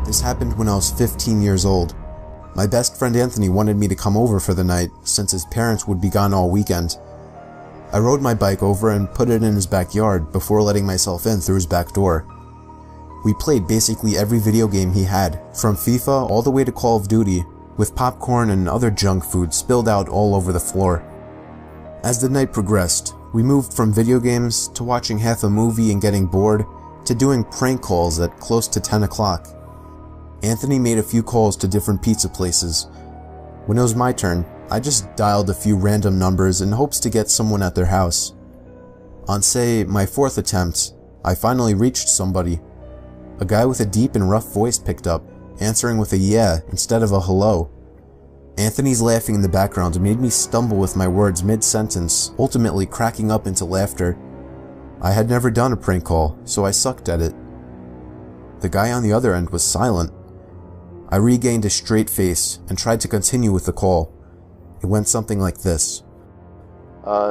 This happened when I was 15 years old. My best friend Anthony wanted me to come over for the night since his parents would be gone all weekend. I rode my bike over and put it in his backyard before letting myself in through his back door. We played basically every video game he had, from FIFA all the way to Call of Duty, with popcorn and other junk food spilled out all over the floor. As the night progressed, we moved from video games to watching half a movie and getting bored to doing prank calls at close to 10 o'clock. Anthony made a few calls to different pizza places. When it was my turn, I just dialed a few random numbers in hopes to get someone at their house. On, say, my fourth attempt, I finally reached somebody. A guy with a deep and rough voice picked up, answering with a yeah instead of a hello. Anthony's laughing in the background made me stumble with my words mid-sentence, ultimately cracking up into laughter. I had never done a prank call, so I sucked at it. The guy on the other end was silent. I regained a straight face and tried to continue with the call. It went something like this.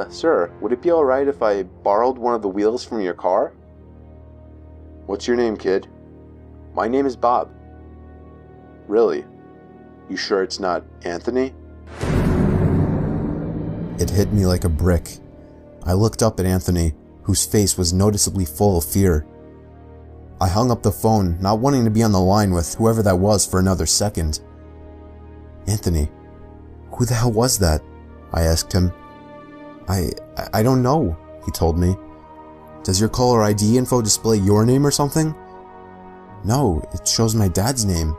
Sir, would it be alright if I borrowed one of the wheels from your car? What's your name, kid? My name is Bob. Really? You sure it's not Anthony? It hit me like a brick. I looked up at Anthony, whose face was noticeably full of fear. I hung up the phone, not wanting to be on the line with whoever that was for another second. Anthony, who the hell was that? I asked him. I don't know, he told me. Does your caller ID info display your name or something? No, it shows my dad's name.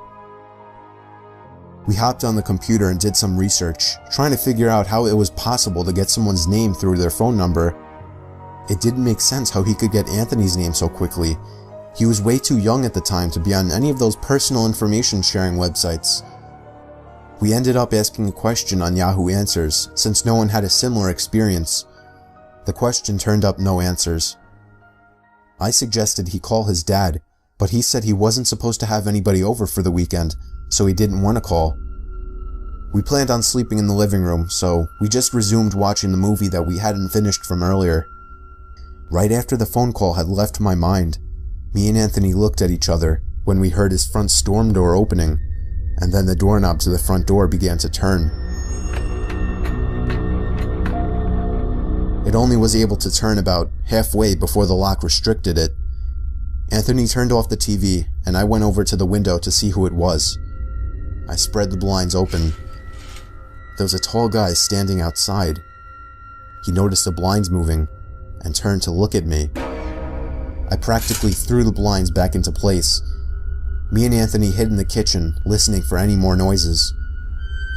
We hopped on the computer and did some research, trying to figure out how it was possible to get someone's name through their phone number. It didn't make sense how he could get Anthony's name so quickly. He was way too young at the time to be on any of those personal information sharing websites. We ended up asking a question on Yahoo Answers, since no one had a similar experience. The question turned up no answers. I suggested he call his dad, but he said he wasn't supposed to have anybody over for the weekend, so he didn't want to call. We planned on sleeping in the living room, so we just resumed watching the movie that we hadn't finished from earlier. Right after the phone call had left my mind, me and Anthony looked at each other when we heard his front storm door opening, and then the doorknob to the front door began to turn. It only was able to turn about halfway before the lock restricted it. Anthony turned off the TV, and I went over to the window to see who it was. I spread the blinds open. There was a tall guy standing outside. He noticed the blinds moving, and turned to look at me. I practically threw the blinds back into place. Me and Anthony hid in the kitchen, listening for any more noises.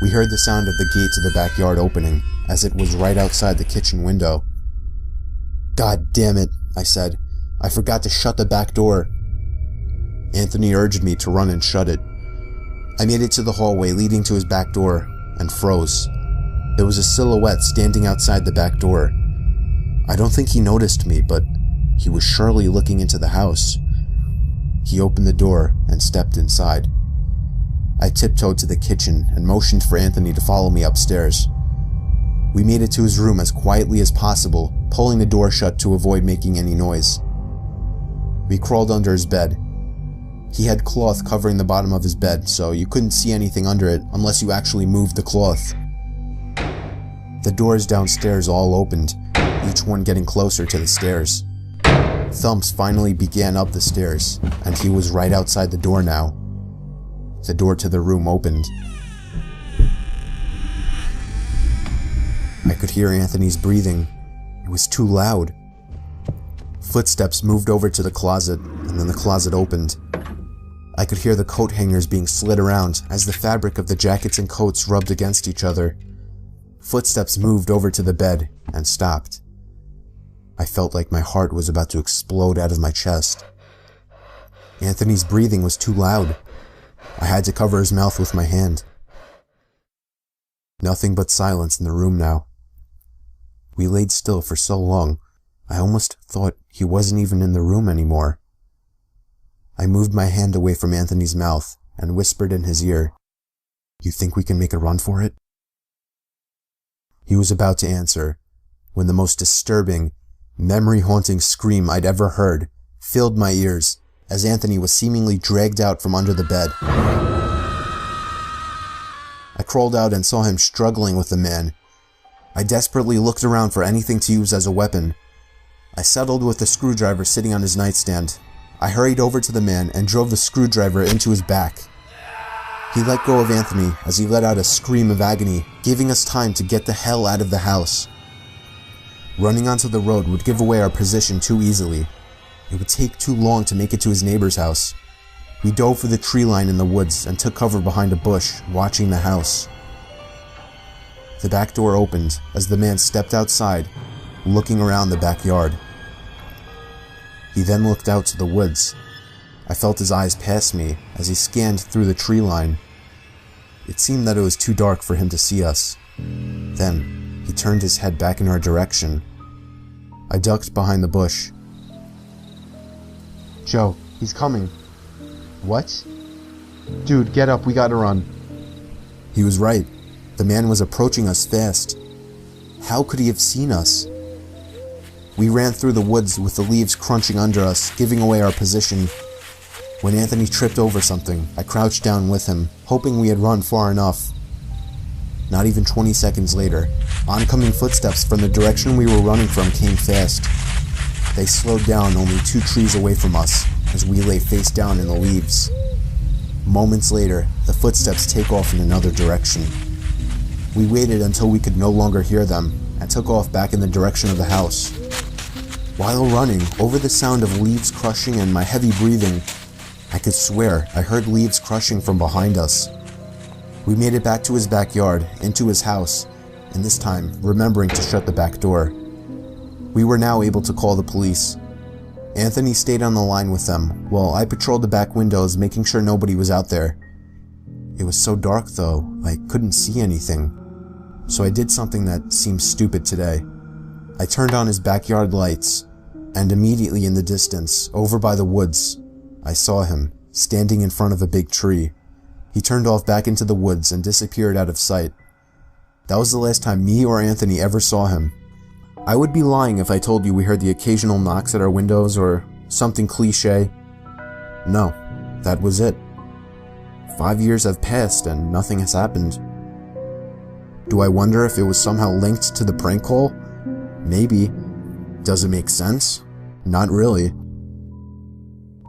We heard the sound of the gate to the backyard opening, as it was right outside the kitchen window. God damn it, I said. I forgot to shut the back door. Anthony urged me to run and shut it. I made it to the hallway leading to his back door, and froze. There was a silhouette standing outside the back door. I don't think he noticed me, but he was surely looking into the house. He opened the door and stepped inside. I tiptoed to the kitchen and motioned for Anthony to follow me upstairs. We made it to his room as quietly as possible, pulling the door shut to avoid making any noise. We crawled under his bed. He had cloth covering the bottom of his bed, so you couldn't see anything under it unless you actually moved the cloth. The doors downstairs all opened, each one getting closer to the stairs. Thumps finally began up the stairs, and he was right outside the door now. The door to the room opened. I could hear Anthony's breathing. It was too loud. Footsteps moved over to the closet, and then the closet opened. I could hear the coat hangers being slid around as the fabric of the jackets and coats rubbed against each other. Footsteps moved over to the bed and stopped. I felt like my heart was about to explode out of my chest. Anthony's breathing was too loud. I had to cover his mouth with my hand. Nothing but silence in the room now. We laid still for so long, I almost thought he wasn't even in the room anymore. I moved my hand away from Anthony's mouth and whispered in his ear, "You think we can make a run for it?" He was about to answer when the most disturbing, memory-haunting scream I'd ever heard filled my ears as Anthony was seemingly dragged out from under the bed. I crawled out and saw him struggling with the man. I desperately looked around for anything to use as a weapon. I settled with the screwdriver sitting on his nightstand. I hurried over to the man and drove the screwdriver into his back. He let go of Anthony as he let out a scream of agony, giving us time to get the hell out of the house. Running onto the road would give away our position too easily. It would take too long to make it to his neighbor's house. We dove for the tree line in the woods and took cover behind a bush, watching the house. The back door opened as the man stepped outside, looking around the backyard. He then looked out to the woods. I felt his eyes pass me as he scanned through the tree line. It seemed that it was too dark for him to see us. Then, he turned his head back in our direction. I ducked behind the bush. Joe, he's coming. What? Dude, get up, we gotta run. He was right. The man was approaching us fast. How could he have seen us? We ran through the woods with the leaves crunching under us, giving away our position. When Anthony tripped over something, I crouched down with him, hoping we had run far enough. Not even 20 seconds later, oncoming footsteps from the direction we were running from came fast. They slowed down only 2 trees away from us, as we lay face down in the leaves. Moments later, the footsteps take off in another direction. We waited until we could no longer hear them, and took off back in the direction of the house. While running, over the sound of leaves crushing and my heavy breathing, I could swear I heard leaves crushing from behind us. We made it back to his backyard, into his house, and this time remembering to shut the back door. We were now able to call the police. Anthony stayed on the line with them, while I patrolled the back windows, making sure nobody was out there. It was so dark though, I couldn't see anything. So I did something that seems stupid today. I turned on his backyard lights, and immediately in the distance, over by the woods, I saw him, standing in front of a big tree. He turned off back into the woods and disappeared out of sight. That was the last time me or Anthony ever saw him. I would be lying if I told you we heard the occasional knocks at our windows or something cliche. No, that was it. 5 years have passed and nothing has happened. Do I wonder if it was somehow linked to the prank call? Maybe. Does it make sense? Not really.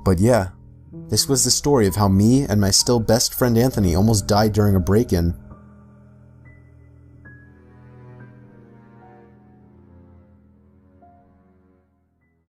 But yeah, this was the story of how me and my still best friend Anthony almost died during a break-in.